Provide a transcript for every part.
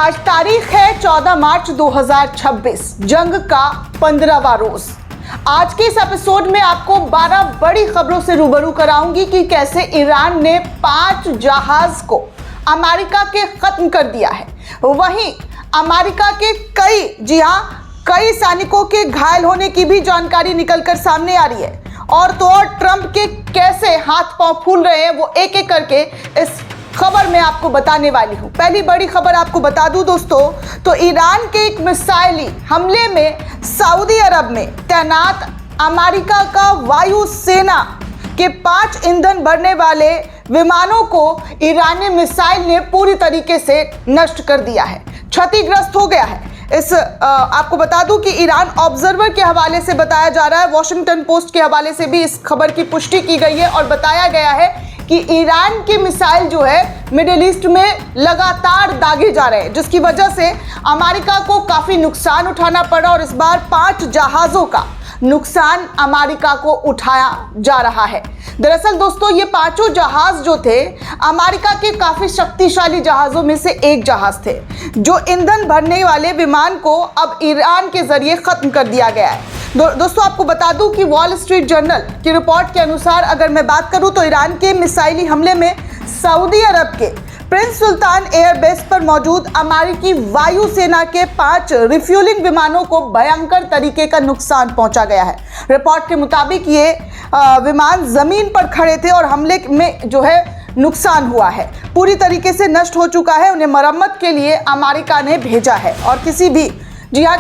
आज तारीख है 14 मार्च 2026, जंग का 15वां रोज। आज के इस एपिसोड में आपको 12 बड़ी खबरों से रूबरू कराऊंगी कि कैसे ईरान ने 5 जहाज को अमेरिका के खत्म कर दिया है। वहीं अमेरिका के कई सैनिकों के घायल होने की भी जानकारी निकलकर सामने आ रही है। और तो और ट्रंप के कैसे हाथ पांव फूल रहे हैं वो एक एक करके इस खबर में आपको बताने वाली हूं। पहली बड़ी खबर आपको बता दूं दोस्तों, तो ईरान के एक मिसाइली हमले में सऊदी अरब में तैनात अमेरिका का वायुसेना के 5 ईंधन भरने वाले विमानों को ईरानी मिसाइल ने पूरी तरीके से नष्ट कर दिया है, क्षतिग्रस्त हो गया है। आपको बता दूं कि ईरान ऑब्जर्वर के हवाले से बताया जा रहा है, वॉशिंगटन पोस्ट के हवाले से भी इस खबर की पुष्टि की गई है और बताया गया है कि ईरान की मिसाइल जो है मिडिल ईस्ट में लगातार दागे जा रहे हैं, जिसकी वजह से अमेरिका को काफी नुकसान उठाना पड़ा और इस बार 5 जहाजों का नुकसान अमेरिका को उठाया जा रहा है। दरअसल दोस्तों, ये 5 जहाज जो थे अमेरिका के काफी शक्तिशाली जहाजों में से एक जहाज थे, जो ईंधन भरने वाले विमान को अब ईरान के जरिए खत्म कर दिया गया है। दोस्तों, आपको बता दूं कि वॉल स्ट्रीट जर्नल की रिपोर्ट के अनुसार अगर मैं बात करूं तो ईरान के मिसाइली हमले में सऊदी अरब के प्रिंस सुल्तान एयरबेस पर मौजूद अमेरिकी वायुसेना के 5 रिफ्यूलिंग विमानों को भयंकर तरीके का नुकसान पहुंचा गया है। रिपोर्ट के मुताबिक ये विमान जमीन पर खड़े थे और हमले में जो है नुकसान हुआ है, पूरी तरीके से नष्ट हो चुका है। उन्हें मरम्मत के लिए अमेरिका ने भेजा है और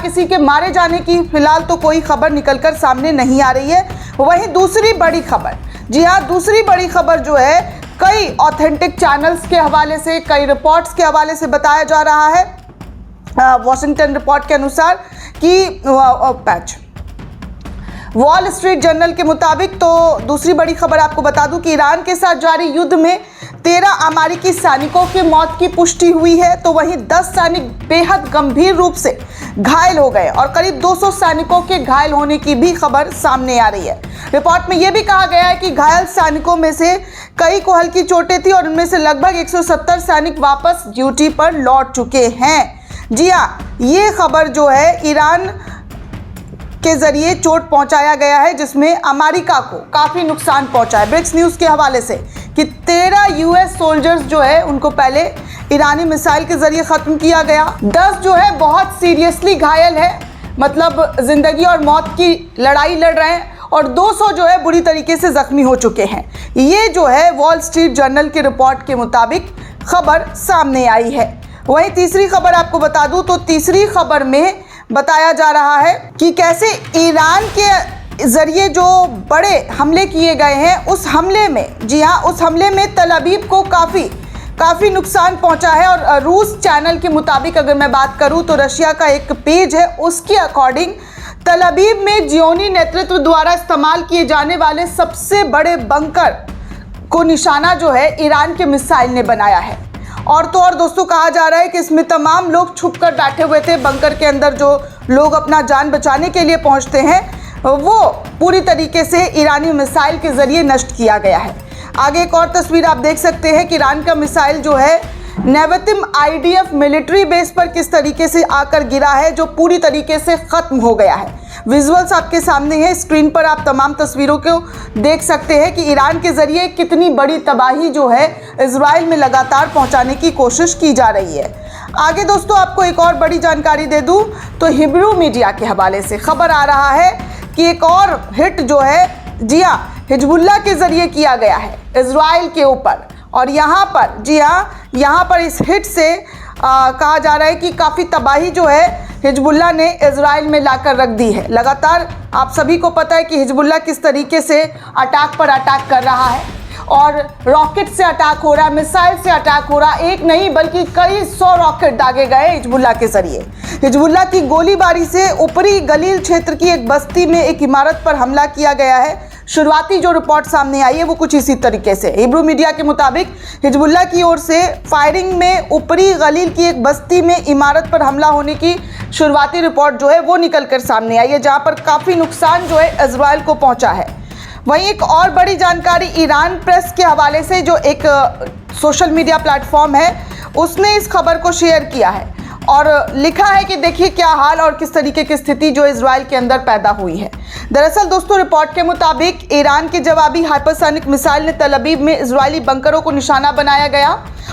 किसी के मारे जाने की फिलहाल तो कोई खबर निकलकर सामने नहीं आ रही है। वहीं दूसरी बड़ी खबर जो है कई ऑथेंटिक चैनल्स के हवाले से, कई रिपोर्ट्स के हवाले से बताया जा रहा है। वॉशिंगटन रिपोर्ट के अनुसार कि वॉल स्ट्रीट जर्नल के मुताबिक, तो दूसरी बड़ी खबर आपको बता दूं कि ईरान के साथ जारी युद्ध में 13 अमेरिकी सैनिकों की मौत की पुष्टि हुई है, तो वहीं 10 सैनिक बेहद गंभीर रूप से घायल हो गए और करीब 200 सैनिकों के घायल होने की भी खबर सामने आ रही है। रिपोर्ट में यह भी कहा गया है कि घायल सैनिकों में से कई को हल्की चोटें थी और उनमें से लगभग 170 सैनिक वापस ड्यूटी पर लौट चुके हैं। जी हाँ, ये खबर जो है ईरान के जरिए चोट पहुंचाया गया है, जिसमें अमेरिका को काफी नुकसान पहुंचा है। ब्रिक्स न्यूज के हवाले से कि 13 यूएस सोल्जर्स जो है उनको पहले ईरानी मिसाइल के जरिए खत्म किया गया, 10 जो है बहुत सीरियसली घायल है, मतलब जिंदगी और मौत की लड़ाई लड़ रहे हैं, और 200 जो है बुरी तरीके से जख्मी हो चुके हैं। ये जो है वॉल स्ट्रीट जर्नल की रिपोर्ट के मुताबिक खबर सामने आई है। वहीं तीसरी खबर आपको बता दूं तो तीसरी खबर में बताया जा रहा है कि कैसे ईरान के जरिए जो बड़े हमले किए गए हैं, उस हमले में तल अवीव को काफ़ी नुकसान पहुंचा है। और रूस चैनल के मुताबिक अगर मैं बात करूं तो रशिया का एक पेज है, उसके अकॉर्डिंग तल अवीव में जियोनी नेतृत्व द्वारा इस्तेमाल किए जाने वाले सबसे बड़े बंकर को निशाना जो है ईरान के मिसाइल ने बनाया है। और तो और दोस्तों, कहा जा रहा है कि इसमें तमाम लोग छुप कर बैठे हुए थे। बंकर के अंदर जो लोग अपना जान बचाने के लिए पहुंचते हैं वो पूरी तरीके से ईरानी मिसाइल के जरिए नष्ट किया गया है। आगे एक और तस्वीर आप देख सकते हैं कि ईरान का मिसाइल जो है नेवतिम आईडीएफ मिलिट्री बेस पर किस तरीके से आकर गिरा है, जो पूरी तरीके से खत्म हो गया है। विजुअल्स आपके सामने है, स्क्रीन पर आप तमाम तस्वीरों को देख सकते हैं कि ईरान के जरिए कितनी बड़ी तबाही जो है इजराइल में लगातार पहुंचाने की कोशिश की जा रही है। आगे दोस्तों, आपको एक और बड़ी जानकारी दे दूं तो हिब्रू मीडिया के हवाले से खबर आ रहा है कि एक और हिट जो है हिजबुल्लाह के जरिए किया गया है इजराइल के ऊपर। और यहाँ पर इस हिट से कहा जा रहा है कि काफ़ी तबाही जो है हिजबुल्लाह ने इजराइल में लाकर रख दी है। लगातार आप सभी को पता है कि हिजबुल्लाह किस तरीके से अटैक पर अटैक कर रहा है और रॉकेट से अटैक हो रहा है, मिसाइल से अटैक हो रहा है। एक नहीं बल्कि कई 100 रॉकेट दागे गए हिजबुल्लाह के जरिए। हिजबुल्लाह की गोलीबारी से ऊपरी गलील क्षेत्र की एक बस्ती में एक इमारत पर हमला किया गया है। शुरुआती जो रिपोर्ट सामने आई है वो कुछ इसी तरीके से। हिब्रू मीडिया के मुताबिक हिजबुल्लाह की ओर से फायरिंग में ऊपरी गलील की एक बस्ती में इमारत पर हमला होने की शुरुआती रिपोर्ट जो है वो निकलकर सामने आई है, जहां पर काफ़ी नुकसान जो है इजराइल को पहुंचा है। वहीं एक और बड़ी जानकारी ईरान प्रेस के हवाले से, जो एक सोशल मीडिया प्लेटफॉर्म है, उसने इस खबर को शेयर किया है और लिखा है कि देखिए क्या हाल और किस तरीके की स्थिति जो इजराइल के अंदर पैदा हुई है। दरअसल दोस्तों, रिपोर्ट के मुताबिक ईरान के जवाबी हाइपरसोनिक मिसाइल ने तल अवीव में इजरायली बंकरों को निशाना बनाया गया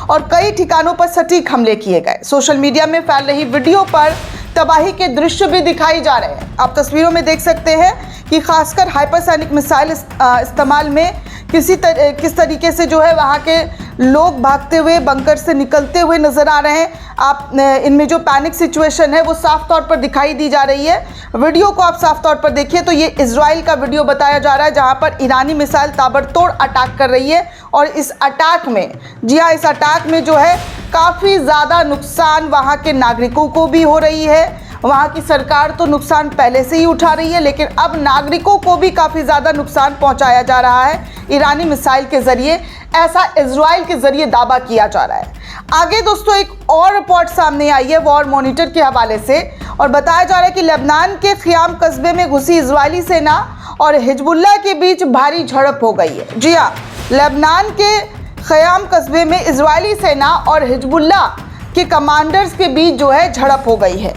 और कई ठिकानों पर सटीक हमले किए गए। सोशल मीडिया में फैल रही वीडियो पर तबाही के दृश्य भी दिखाई जा रहे हैं। आप तस्वीरों में देख सकते हैं कि खासकर हाइपरसोनिक मिसाइल इस्तेमाल में किस तरीके से जो है वहाँ के लोग भागते हुए बंकर से निकलते हुए नजर आ रहे हैं। आप इनमें जो पैनिक सिचुएशन है वो साफ तौर पर दिखाई दी जा रही है। वीडियो को आप साफ तौर पर देखिए तो ये इजराइल का वीडियो बताया जा रहा है, जहां पर ईरानी मिसाइल ताबड़तोड़ अटैक कर रही है और इस अटैक में, जी हाँ, इस अटैक में जो है काफ़ी ज़्यादा नुकसान वहाँ के नागरिकों को भी हो रही है। वहाँ की सरकार तो नुकसान पहले से ही उठा रही है, लेकिन अब नागरिकों को भी काफ़ी ज़्यादा नुकसान पहुँचाया जा रहा है ईरानी मिसाइल के ज़रिए, ऐसा इजराइल के ज़रिए दावा किया जा रहा है। आगे दोस्तों एक और रिपोर्ट सामने आई है वॉर मॉनिटर के हवाले से, और बताया जा रहा है कि लेबनान के ख़ियाम कस्बे में घुसी इजरायली सेना और हिजबुल्लाह के बीच भारी झड़प हो गई है। जी हाँ, लेबनान के ख़ियाम कस्बे में इजरायली सेना और हिजबुल्लाह के कमांडर्स के बीच जो है झड़प हो गई है।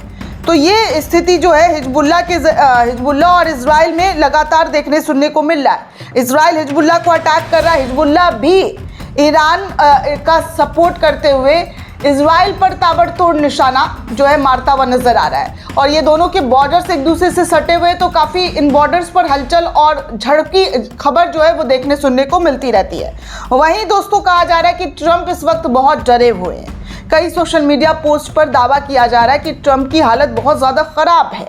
तो ये स्थिति जो है हिजबुल्लाह और इजराइल में लगातार देखने सुनने को मिल रहा है। इजराइल हिजबुल्लाह को अटैक कर रहा है, हिजबुल्लाह भी ईरान का सपोर्ट करते हुए इजराइल पर ताबड़तोड़ निशाना जो है मारता हुआ नजर आ रहा है। और ये दोनों के बॉर्डर्स एक दूसरे से सटे हुए, तो काफ़ी इन बॉर्डर्स पर हलचल और झड़प की खबर जो है वो देखने सुनने को मिलती रहती है। वहीं दोस्तों कहा जा रहा है कि ट्रंप इस वक्त बहुत डरे हुए हैं। कई सोशल मीडिया पोस्ट पर दावा किया जा रहा है कि ट्रंप की हालत बहुत ज़्यादा ख़राब है।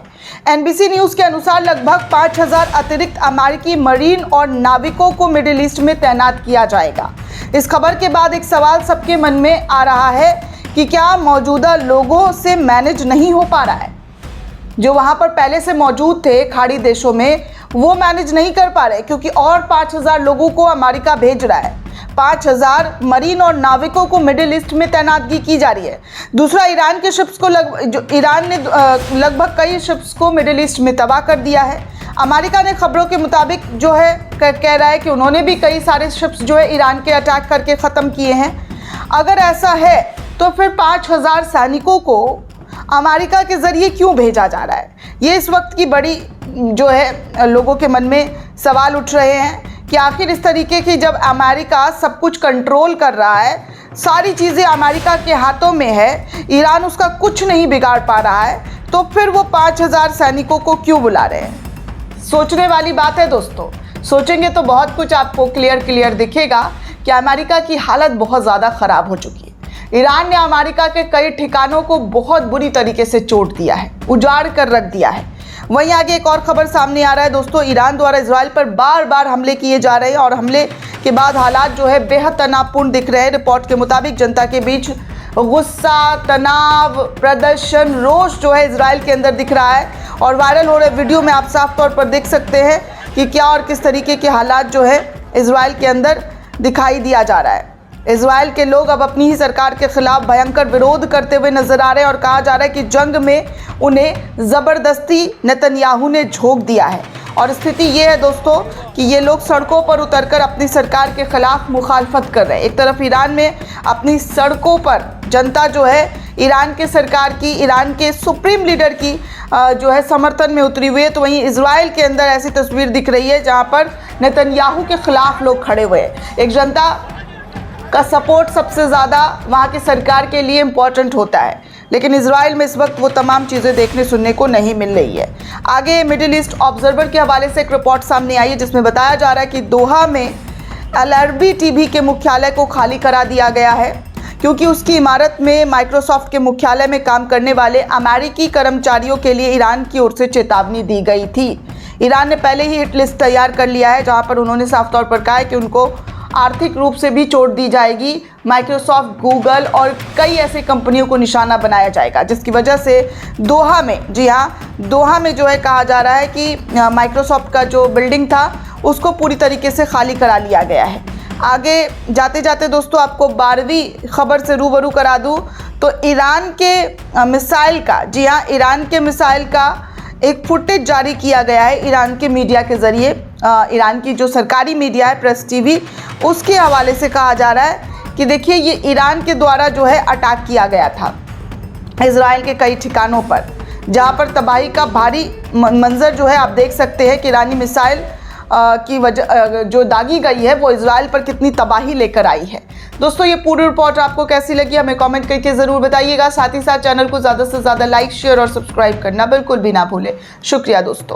एनबीसी न्यूज़ के अनुसार लगभग 5000 अतिरिक्त अमेरिकी मरीन और नाविकों को मिडिल ईस्ट में तैनात किया जाएगा। इस खबर के बाद एक सवाल सबके मन में आ रहा है कि क्या मौजूदा लोगों से मैनेज नहीं हो पा रहा है? जो वहाँ पर पहले से मौजूद थे खाड़ी देशों में, वो मैनेज नहीं कर पा रहे, क्योंकि और 5000 लोगों को अमेरिका भेज रहा है। 5000 मरीन और नाविकों को मिडिल ईस्ट में तैनातगी की जा रही है। दूसरा, ईरान के शिप्स को ईरान ने लगभग कई शिप्स को मिडिल ईस्ट में तबाह कर दिया है। अमेरिका ने खबरों के मुताबिक जो है कह रहा है कि उन्होंने भी कई सारे शिप्स जो है ईरान के अटैक करके ख़त्म किए हैं। अगर ऐसा है तो फिर 5000 सैनिकों को अमेरिका के ज़रिए क्यों भेजा जा रहा है? ये इस वक्त की बड़ी जो है लोगों के मन में सवाल उठ रहे हैं कि आखिर इस तरीके की जब अमेरिका सब कुछ कंट्रोल कर रहा है, सारी चीज़ें अमेरिका के हाथों में है, ईरान उसका कुछ नहीं बिगाड़ पा रहा है, तो फिर वो 5000 सैनिकों को क्यों बुला रहे हैं? सोचने वाली बात है दोस्तों। सोचेंगे तो बहुत कुछ आपको क्लियर दिखेगा कि अमेरिका की हालत बहुत ज़्यादा ख़राब हो चुकी है। ईरान ने अमेरिका के कई ठिकानों को बहुत बुरी तरीके से चोट दिया है, उजाड़ कर रख दिया है। वहीं आगे एक और खबर सामने आ रहा है दोस्तों, ईरान द्वारा इजराइल पर बार बार हमले किए जा रहे हैं और हमले के बाद हालात जो है बेहद तनावपूर्ण दिख रहे हैं। रिपोर्ट के मुताबिक जनता के बीच गुस्सा, तनाव, प्रदर्शन, रोष जो है इजराइल के अंदर दिख रहा है। और वायरल हो रहे वीडियो में आप साफ तौर पर देख सकते हैं कि क्या और किस तरीके के हालात जो है इजराइल के अंदर दिखाई दिया जा रहा है। इजराइल के लोग अब अपनी ही सरकार के खिलाफ भयंकर विरोध करते हुए नजर आ रहे हैं और कहा जा रहा है कि जंग में उन्हें ज़बरदस्ती नेतन्याहू ने झोंक दिया है। और स्थिति ये है दोस्तों कि ये लोग सड़कों पर उतरकर अपनी सरकार के खिलाफ मुखालफत कर रहे हैं। एक तरफ ईरान में अपनी सड़कों पर जनता जो है ईरान के सरकार की, ईरान के सुप्रीम लीडर की जो है समर्थन में उतरी हुई है, तो वहीं इजराइल के अंदर ऐसी तस्वीर दिख रही है जहाँ पर नेतन्याहू के खिलाफ लोग खड़े हुए हैं। एक जनता का सपोर्ट सबसे ज़्यादा वहाँ की सरकार के लिए इम्पॉर्टेंट होता है, लेकिन इजराइल में इस वक्त वो तमाम चीज़ें देखने सुनने को नहीं मिल रही है। आगे मिडिल ईस्ट ऑब्जर्वर के हवाले से एक रिपोर्ट सामने आई है जिसमें बताया जा रहा है कि दोहा में LRB TV के मुख्यालय को खाली करा दिया गया है, क्योंकि उसकी इमारत में माइक्रोसॉफ्ट के मुख्यालय में काम करने वाले अमेरिकी कर्मचारियों के लिए ईरान की ओर से चेतावनी दी गई थी। ईरान ने पहले ही हिट लिस्ट तैयार कर लिया है, जहाँ पर उन्होंने साफ तौर पर कहा है कि उनको आर्थिक रूप से भी चोट दी जाएगी। माइक्रोसॉफ्ट, गूगल और कई ऐसी कंपनियों को निशाना बनाया जाएगा, जिसकी वजह से दोहा में, जी हाँ, दोहा में जो है कहा जा रहा है कि माइक्रोसॉफ्ट का जो बिल्डिंग था उसको पूरी तरीके से खाली करा लिया गया है। आगे जाते जाते दोस्तों आपको 12वीं खबर से रूबरू करा दूँ तो ईरान के मिसाइल का, जी हाँ, ईरान के मिसाइल का एक फुटेज जारी किया गया है ईरान के मीडिया के ज़रिए। ईरान की जो सरकारी मीडिया है प्रेस TV, उसके हवाले से कहा जा रहा है कि देखिए ये ईरान के द्वारा जो है अटैक किया गया था। इजराइल के कई ठिकानों पर, जहां पर तबाही का भारी मंजर जो है आप देख सकते हैं कि ईरानी मिसाइल की वजह जो दागी गई है वो इजराइल पर कितनी तबाही लेकर आई है। दोस्तों, ये पूरी रिपोर्ट आपको कैसी लगी हमें कमेंट करके ज़रूर बताइएगा। साथ ही साथ चैनल को ज़्यादा से ज़्यादा लाइक, शेयर और सब्सक्राइब करना बिल्कुल भी ना भूलें। शुक्रिया दोस्तों।